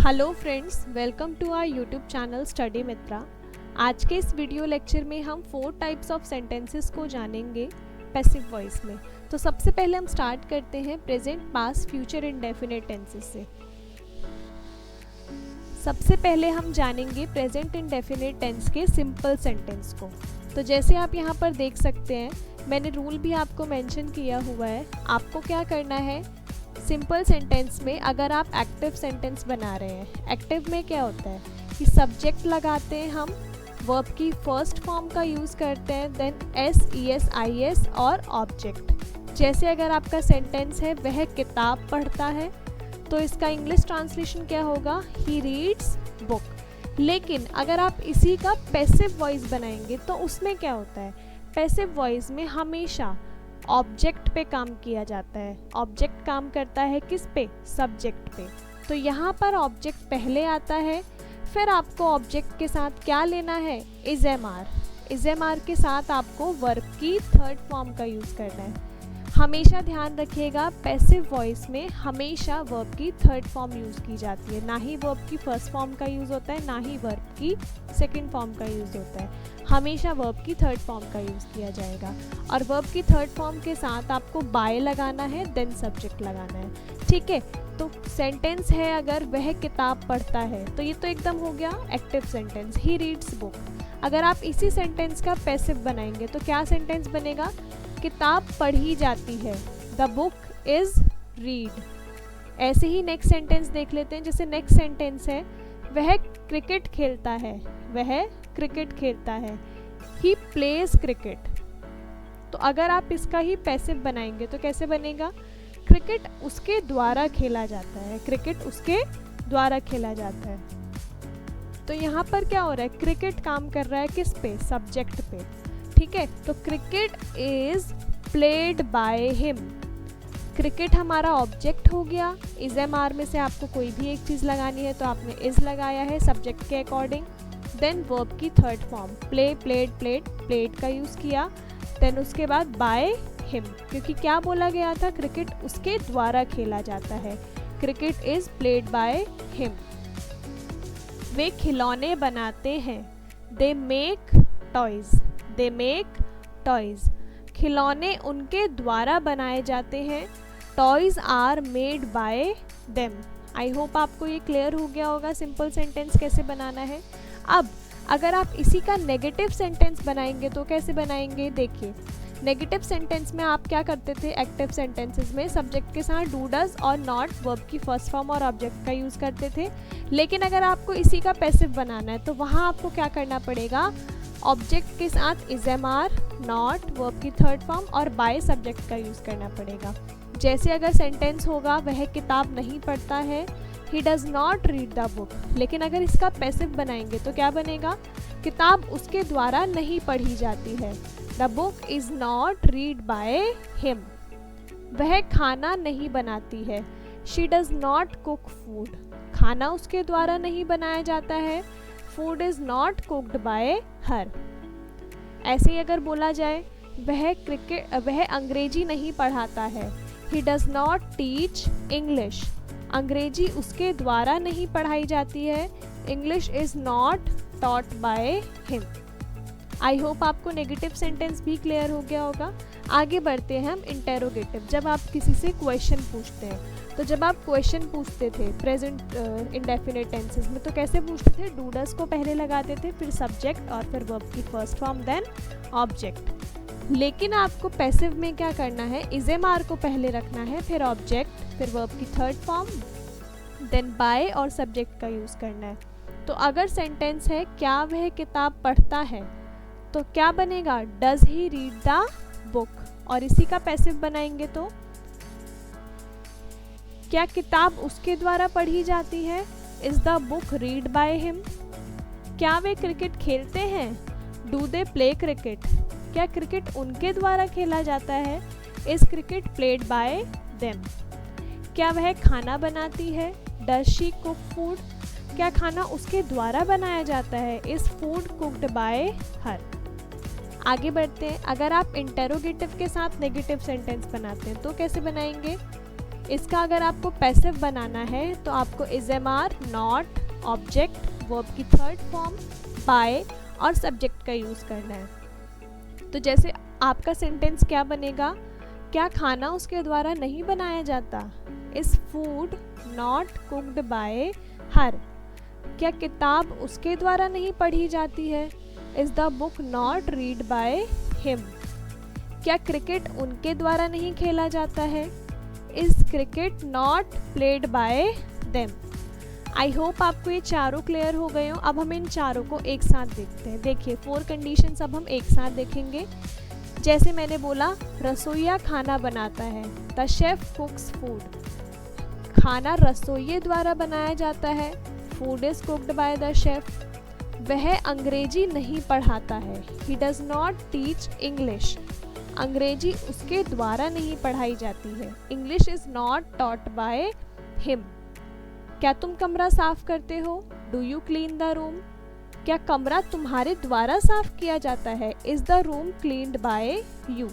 Hello friends, welcome to our YouTube channel study Mitra. आज के इस वीडियो लेक्चर में हम 4 टाइप्स ऑफ सेंटेंसेस को जानेंगे पैसिव वॉइस में। तो सबसे पहले हम स्टार्ट करते हैं present, past, future indefinite tenses से। सबसे पहले हम जानेंगे प्रेजेंट इंडेफिनिट टेंस के सिंपल सेंटेंस को। तो जैसे आप यहाँ पर देख सकते हैं, मैंने रूल भी आपको मेंशन किया हुआ है। आपको क्या करना है, सिंपल सेंटेंस में अगर आप एक्टिव सेंटेंस बना रहे हैं, एक्टिव में क्या होता है कि सब्जेक्ट लगाते हैं हम, वर्ब की फर्स्ट फॉर्म का यूज़ करते हैं, then S, E S, I S और ऑब्जेक्ट। जैसे अगर आपका सेंटेंस है वह किताब पढ़ता है, तो इसका इंग्लिश ट्रांसलेशन क्या होगा, ही रीड्स बुक। लेकिन अगर आप इसी का पैसिव वॉइस बनाएंगे तो उसमें क्या होता है, पैसिव वॉइस में हमेशा ऑब्जेक्ट पे काम किया जाता है। ऑब्जेक्ट काम करता है किस पे, सब्जेक्ट पे। तो यहाँ पर ऑब्जेक्ट पहले आता है, फिर आपको ऑब्जेक्ट के साथ क्या लेना है, is am are. Is am are के साथ आपको वर्ब की थर्ड फॉर्म का यूज़ करना है। हमेशा ध्यान रखिएगा, पैसिव वॉइस में हमेशा वर्ब की थर्ड फॉर्म यूज़ की जाती है, ना ही वर्ब की फर्स्ट फॉर्म का यूज़ होता है, ना ही वर्ब की सेकंड फॉर्म का यूज़ होता है। हमेशा वर्ब की थर्ड फॉर्म का यूज़ किया जाएगा। और वर्ब की थर्ड फॉर्म के साथ आपको बाय लगाना है, देन सब्जेक्ट लगाना है। ठीक है, तो सेंटेंस है अगर वह किताब पढ़ता है, तो ये तो एकदम हो गया active sentence, he reads book. अगर आप इसी सेंटेंस का पैसिव बनाएंगे तो क्या सेंटेंस बनेगा, किताब पढ़ी जाती है, द बुक इज रीड। ऐसे ही नेक्स्ट सेंटेंस देख लेते हैं। जैसे नेक्स्ट सेंटेंस है वह क्रिकेट खेलता है, वह क्रिकेट खेलता है, ही प्लेज क्रिकेट। तो अगर आप इसका ही पैसिव बनाएंगे तो कैसे बनेगा, क्रिकेट उसके द्वारा खेला जाता है, क्रिकेट उसके द्वारा खेला जाता है। तो यहाँ पर क्या हो रहा है, क्रिकेट काम कर रहा है किस पे, सब्जेक्ट पे। ठीक है, तो cricket is played by him. Cricket हमारा ऑब्जेक्ट हो गया। इज एम आर में से आपको कोई भी एक चीज़ लगानी है तो आपने इज लगाया है सब्जेक्ट के अकॉर्डिंग। देन वर्ब की third form play, played, played, played का यूज़ किया। देन उसके बाद बाय हिम, क्योंकि क्या बोला गया था, क्रिकेट उसके द्वारा खेला जाता है, cricket is played by him. वे खिलौने बनाते हैं, they make toys, they make toys. खिलौने उनके द्वारा बनाए जाते हैं, toys are made by them. I hope आपको ये क्लियर हो गया होगा सिंपल सेंटेंस कैसे बनाना है। अब अगर आप इसी का नेगेटिव सेंटेंस बनाएंगे तो कैसे बनाएंगे, देखिए नेगेटिव सेंटेंस में आप क्या करते थे, एक्टिव सेंटेंसेस में सब्जेक्ट के साथ डू, डज और नॉट, वर्ब की फर्स्ट फॉर्म और ऑब्जेक्ट का यूज़ करते थे। लेकिन अगर आपको इसी का पैसिव बनाना है तो वहाँ आपको क्या करना पड़ेगा, ऑब्जेक्ट के साथ is am are, not, verb की थर्ड फॉर्म और बाय सब्जेक्ट का यूज़ करना पड़ेगा। जैसे अगर सेंटेंस होगा वह किताब नहीं पढ़ता है, he does not read the book. लेकिन अगर इसका पैसिव बनाएंगे तो क्या बनेगा, किताब उसके द्वारा नहीं पढ़ी जाती है, the book is not read by him. वह खाना नहीं बनाती है, she does not cook food. खाना उसके द्वारा नहीं बनाया जाता है, food is not cooked by हर। ऐसे ही अगर बोला जाए वह अंग्रेजी नहीं पढ़ाता है, he does not teach English. अंग्रेजी उसके द्वारा नहीं पढ़ाई जाती है, English is not taught by him. I hope आपको नेगेटिव सेंटेंस भी क्लियर हो गया होगा। आगे बढ़ते हैं हम इंटेरोगेटिव। जब आप किसी से क्वेश्चन पूछते हैं, तो जब आप क्वेश्चन पूछते थे प्रेजेंट इंडेफिनिट टेंसेस में तो कैसे पूछते थे, डू, डज को पहले लगाते थे, फिर सब्जेक्ट और फिर वर्ब की फर्स्ट फॉर्म, देन ऑब्जेक्ट। लेकिन आपको पैसिव में क्या करना है, इज एम आर को पहले रखना है, फिर ऑब्जेक्ट, फिर वर्ब की थर्ड फॉर्म, देन बाय और सब्जेक्ट का यूज़ करना है। तो अगर सेंटेंस है क्या वह किताब पढ़ता है, तो क्या बनेगा, does he read the book. और इसी का पैसिव बनाएंगे तो क्या किताब उसके द्वारा पढ़ी जाती है, is the book read by him. क्या वे क्रिकेट खेलते हैं, डू दे प्ले क्रिकेट। क्या क्रिकेट उनके द्वारा खेला जाता है, is cricket played by them. क्या वह खाना बनाती है, डज शी कुक फूड। क्या खाना उसके द्वारा बनाया जाता है, इज फूड कुक्ड बाय हर। आगे बढ़ते हैं। अगर आप इंटेरोगेटिव के साथ नेगेटिव सेंटेंस बनाते हैं तो कैसे बनाएंगे, इसका अगर आपको पैसिव बनाना है तो आपको is am are, not, object, verb की थर्ड फॉर्म, बाय और सब्जेक्ट का यूज़ करना है। तो जैसे आपका सेंटेंस क्या बनेगा, क्या खाना उसके द्वारा नहीं बनाया जाता? Is food not cooked by her? क्या किताब उसके द्वारा नहीं पढ़ी जाती है? Is the book not read bye him? क्या क्रिकेट उनके द्वारा नहीं खेला जाता है? Is cricket not played by them? I hope आपको ये चारों क्लियर हो गए हो। अब हम इन चारों को एक साथ देखते हैं। देखिए 4 कंडीशंस अब हम एक साथ देखेंगे। जैसे मैंने बोला, रसोइया खाना बनाता है, द शेफ कुक्स फूड। खाना रसोइये द्वारा बनाया जाता है, food is cooked by the chef. वह अंग्रेजी नहीं पढ़ाता है, he does not teach English. अंग्रेजी उसके द्वारा नहीं पढ़ाई जाती है, English is not taught by him. क्या तुम कमरा साफ करते हो? Do you clean the room? क्या कमरा तुम्हारे द्वारा साफ किया जाता है? Is the room cleaned by you?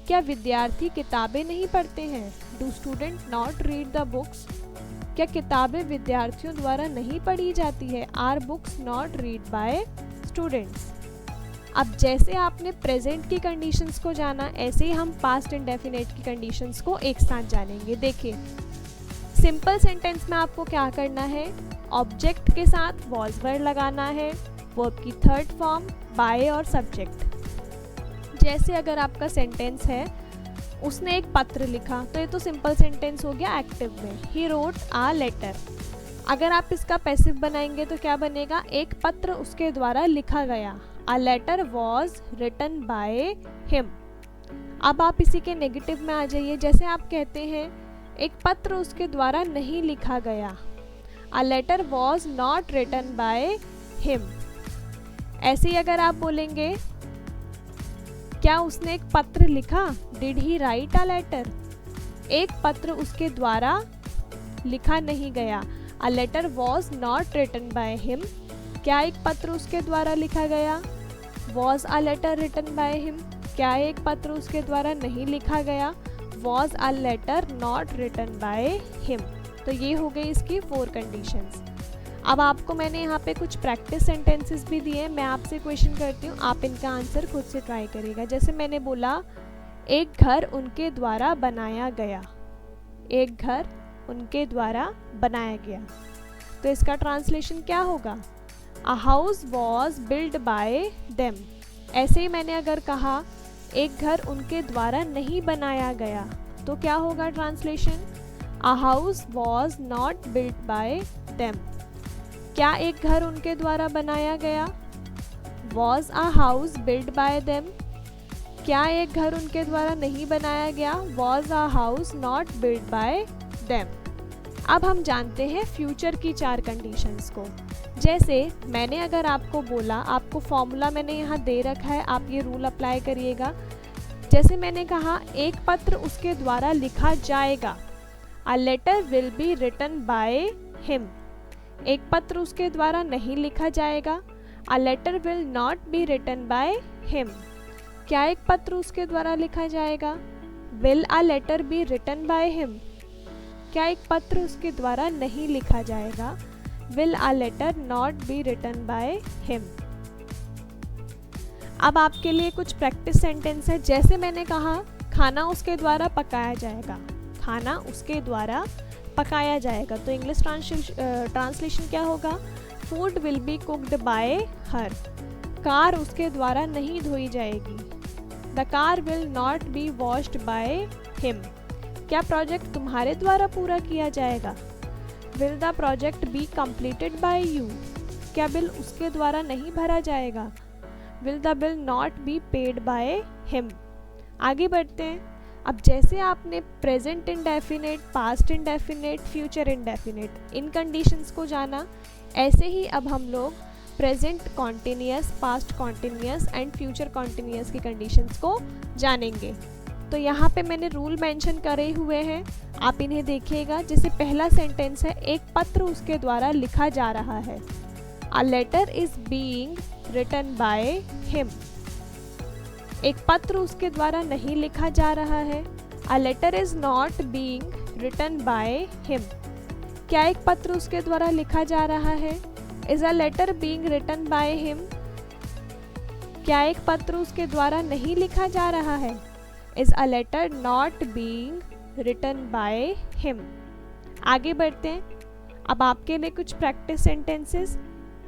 क्या विद्यार्थी किताबें नहीं पढ़ते हैं? Do student not read the books? क्या किताबें विद्यार्थियों द्वारा नहीं पढ़ी जाती है? Are books not read by students? अब जैसे आपने प्रेजेंट की कंडीशंस को जाना, ऐसे ही हम पास्ट इंडेफिनिट की कंडीशंस को एक साथ जानेंगे। देखिए सिंपल सेंटेंस में आपको क्या करना है, ऑब्जेक्ट के साथ वॉज वर्ड लगाना है, वर्ब की थर्ड फॉर्म, बाय और सब्जेक्ट। जैसे अगर आपका सेंटेंस है, उसने एक पत्र लिखा, तो ये तो सिंपल सेंटेंस हो गया एक्टिव में, ही रोट आ लेटर। अगर आप इसका पैसिव बनाएंगे तो क्या बनेगा, एक पत्र उसके द्वारा लिखा गया, a letter was written by him. अब आप इसी के नेगेटिव में आ जाइए। जैसे आप कहते हैं एक पत्र उसके द्वारा नहीं लिखा गया, a letter was not written by him. ऐसे ही अगर आप बोलेंगे क्या उसने एक पत्र लिखा, did he write a letter? एक पत्र उसके द्वारा लिखा नहीं गया, a letter was not written by him. क्या एक पत्र उसके द्वारा लिखा गया, was a letter written by him? क्या एक पत्र उसके द्वारा नहीं लिखा गया, was a letter not written by him? तो ये हो गई इसकी 4 कंडीशंस। अब आपको मैंने यहाँ पे कुछ प्रैक्टिस सेंटेंसेस भी दिए, मैं आपसे क्वेश्चन करती हूँ, आप इनका आंसर खुद से ट्राई करिएगा। जैसे मैंने बोला, एक घर उनके द्वारा बनाया गया, एक घर उनके द्वारा बनाया गया, तो इसका ट्रांसलेशन क्या होगा, a house was build by them. ऐसे ही मैंने अगर कहा एक घर उनके द्वारा नहीं बनाया गया, तो क्या होगा translation, a house was not built by them. क्या एक घर उनके द्वारा बनाया गया, was a house built by them? क्या एक घर उनके द्वारा नहीं बनाया गया, was a house not built by them? अब हम जानते हैं फ्यूचर की 4 कंडीशंस को। जैसे मैंने अगर आपको बोला, आपको फॉर्मूला मैंने यहाँ दे रखा है, आप ये रूल अप्लाई करिएगा। जैसे मैंने कहा एक पत्र उसके द्वारा लिखा जाएगा, a letter will be written by him. एक पत्र उसके द्वारा नहीं लिखा जाएगा, a letter will not be written by him. क्या एक पत्र उसके द्वारा लिखा जाएगा, will a letter be written by him? क्या एक पत्र उसके द्वारा नहीं लिखा जाएगा, will a letter not be written by him? अब आपके लिए कुछ प्रैक्टिस सेंटेंस है। जैसे मैंने कहा खाना उसके द्वारा पकाया जाएगा, खाना उसके द्वारा पकाया जाएगा, तो इंग्लिश ट्रांसलेशन क्या होगा, food will be cooked by her. Car उसके द्वारा नहीं धोई जाएगी, the car will not be washed by him. क्या प्रोजेक्ट तुम्हारे द्वारा पूरा किया जाएगा, will the project be completed by you. क्या बिल उसके द्वारा नहीं भरा जाएगा, will the bill not be paid by him. आगे बढ़ते हैं। अब जैसे आपने present indefinite, past indefinite, future indefinite इन कंडीशंस को जाना, ऐसे ही अब हम लोग present continuous, past continuous and future continuous की कंडीशंस को जानेंगे। तो यहाँ पे मैंने रूल मेंशन करे हुए हैं, आप इन्हें देखिएगा। जैसे पहला सेंटेंस है, एक पत्र उसके द्वारा लिखा जा रहा है, a letter is being written by him. एक पत्र उसके द्वारा नहीं लिखा जा रहा है, a letter is not being written by him? क्या एक पत्र उसके द्वारा लिखा जा रहा है? Is a letter being written by him? क्या एक पत्र उसके द्वारा नहीं लिखा जा रहा है? Is a letter not being written by him? आगे बढ़ते हैं। अब आपके लिए कुछ प्रैक्टिस सेंटेंसेस।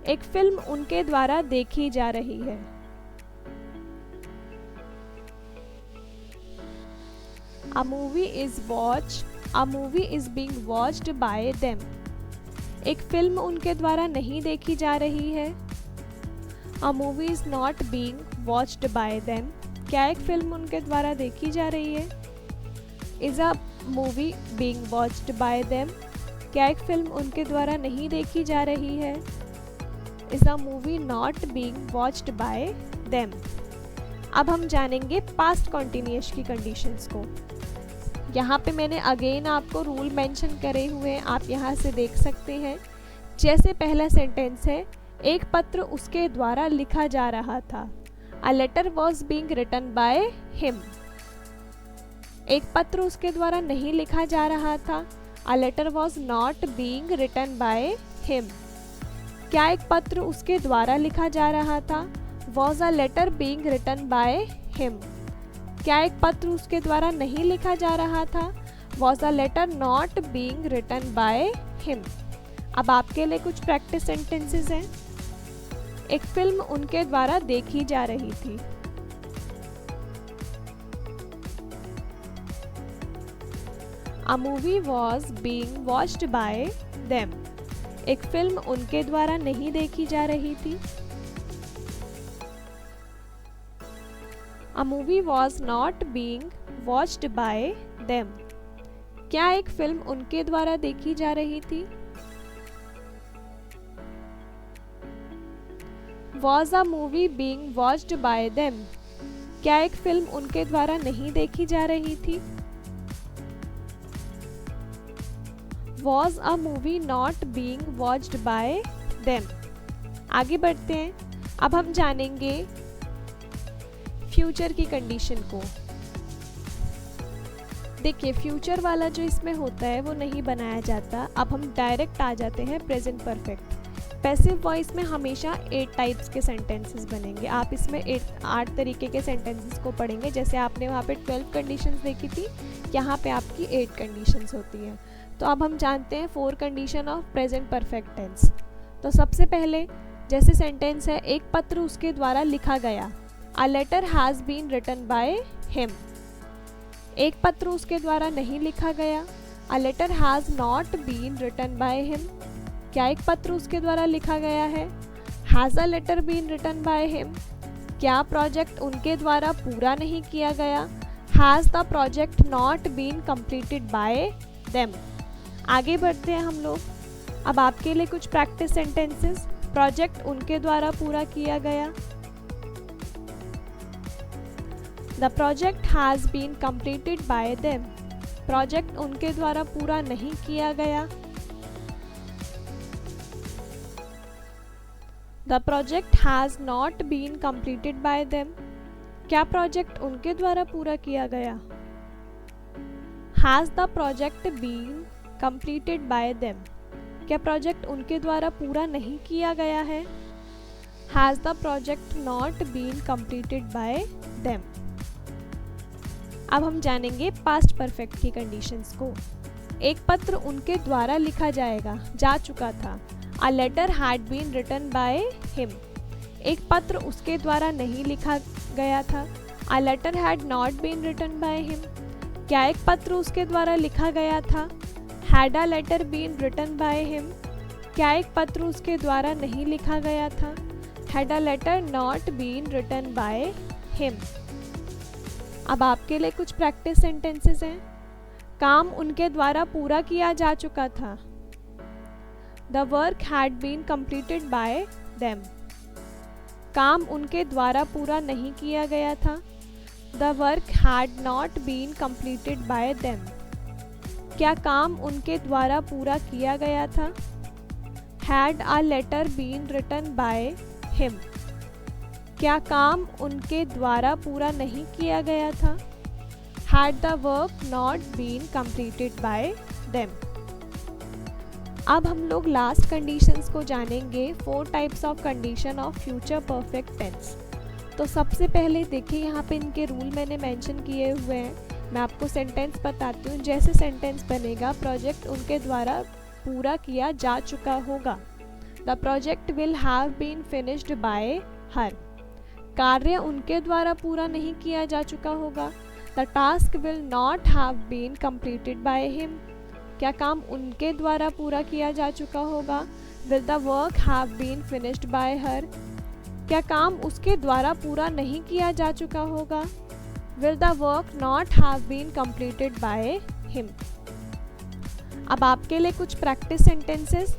एक फिल्म उनके द्वारा देखी जा रही है। A movie is being watched by them. एक फिल्म उनके द्वारा नहीं देखी जा रही है। A movie is not being watched by them. क्या एक फिल्म उनके द्वारा देखी जा रही है? Is a movie being watched by them? क्या एक फिल्म उनके द्वारा नहीं देखी जा रही है? Is a movie not being watched by them? अब हम जानेंगे पास्ट कॉन्टिन्यूअस की कंडीशंस को। यहाँ पे मैंने अगेन आपको रूल मेंशन करे हुए हैं, आप यहाँ से देख सकते हैं। जैसे पहला सेंटेंस है, एक पत्र उसके द्वारा लिखा जा रहा था। A letter was being written by him. एक पत्र उसके द्वारा नहीं लिखा जा रहा था। A letter was not being written by him. क्या एक पत्र उसके द्वारा लिखा जा रहा था? Was a letter being written by him. क्या एक पत्र उसके द्वारा नहीं लिखा जा रहा था? Was a letter not being written by him. अब आपके लिए कुछ प्रैक्टिस सेंटेंसेस हैं। एक फिल्म उनके द्वारा देखी जा रही थी। A movie was being watched by them. एक फिल्म उनके द्वारा नहीं देखी जा रही थी। A movie was not being watched by them. क्या एक फिल्म उनके द्वारा देखी जा रही थी? Was a movie being watched by them? क्या एक फिल्म उनके द्वारा नहीं देखी जा रही थी? Was a movie not being watched by them? आगे बढ़ते हैं। अब हम जानेंगे फ्यूचर की कंडीशन को। देखिए, फ्यूचर वाला जो इसमें होता है वो नहीं बनाया जाता। अब हम डायरेक्ट आ जाते हैं प्रेजेंट परफेक्ट। पैसिव वॉइस में हमेशा 8 टाइप्स के सेंटेंसेस बनेंगे। आप इसमें 8 तरीके के सेंटेंसेस को पढ़ेंगे। जैसे आपने वहाँ पे 12 कंडीशंस देखी थी, यहाँ पे आपकी 8 कंडीशंस होती हैं। तो अब हम जानते हैं 4 condition of present perfect tense. तो सबसे पहले जैसे सेंटेंस है, एक पत्र उसके द्वारा लिखा गया। A letter has been written by him. एक पत्र उसके द्वारा नहीं लिखा गया। A letter has not been written by him. क्या एक पत्र उसके द्वारा लिखा गया है? Has a letter been written by him? क्या प्रोजेक्ट उनके द्वारा पूरा नहीं किया गया? Has the project not been completed by them? आगे बढ़ते हैं हम लोग। अब आपके लिए कुछ प्रैक्टिस सेंटेंसेस। प्रोजेक्ट उनके द्वारा पूरा किया गया। The project has been completed by them. Project उनके द्वारा पूरा नहीं किया गया। The project has not been completed by them. क्या प्रोजेक्ट उनके द्वारा पूरा किया गया? Has the project been completed by them. क्या प्रोजेक्ट उनके द्वारा पूरा नहीं किया गया है? Has the project not been completed by them. अब हम जानेंगे पास्ट परफेक्ट की कंडीशंस को। एक पत्र उनके द्वारा लिखा जा चुका था। A letter had been written by him. एक पत्र उसके द्वारा नहीं लिखा गया था। A letter had not been written by him. क्या एक पत्र उसके द्वारा लिखा गया था? Had a letter been written by him? क्या एक पत्र उसके द्वारा नहीं लिखा गया था? Had a letter not been written by him? अब आपके लिए कुछ प्रैक्टिस सेंटेंसेस हैं। काम उनके द्वारा पूरा किया जा चुका था। The work had been completed by them. काम उनके द्वारा पूरा नहीं किया गया था। The work had not been completed by them. क्या काम उनके द्वारा पूरा किया गया था? Had a letter been written by him. क्या काम उनके द्वारा पूरा नहीं किया गया था? had the work not been completed by them। अब हम लोग लास्ट कंडीशंस को जानेंगे, 4 types of condition of future perfect tense. तो सबसे पहले देखिए यहाँ पे इनके रूल मैंने मेंशन किए हुए हैं। मैं आपको सेंटेंस बताती हूँ। जैसे सेंटेंस बनेगा, प्रोजेक्ट उनके द्वारा पूरा किया जा चुका होगा। The project will have been finished by her. कार्य उनके द्वारा पूरा नहीं किया जा चुका होगा। The task will not have been completed by him. क्या काम उनके द्वारा पूरा किया जा चुका होगा। Will the work have been finished by her. क्या काम उसके द्वारा पूरा नहीं किया जा चुका होगा। Will the work not have been completed by him. अब आपके लिए कुछ प्रैक्टिस सेंटेंसेस।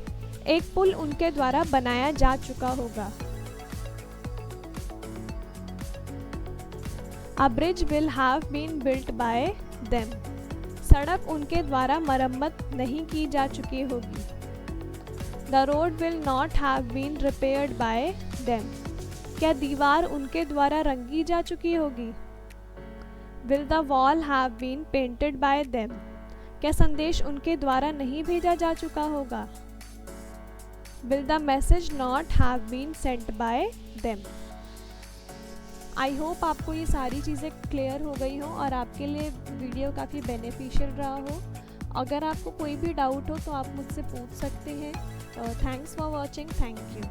एक पुल उनके द्वारा बनाया जा चुका होगा। A bridge will have been built by them। सड़क उनके द्वारा मरम्मत नहीं की जा चुकी होगी। The road will not have been repaired by them। क्या दीवार उनके द्वारा रंगी जा चुकी होगी। Will the wall have been painted by them। क्या संदेश उनके द्वारा नहीं भेजा जा चुका होगा। Will the message not have been sent by them। I hope आपको ये सारी चीज़ें क्लियर हो गई हो और आपके लिए वीडियो काफ़ी बेनिफिशियल रहा हो। अगर आपको कोई भी डाउट हो तो आप मुझसे पूछ सकते हैं। Thanks for watching. Thank you.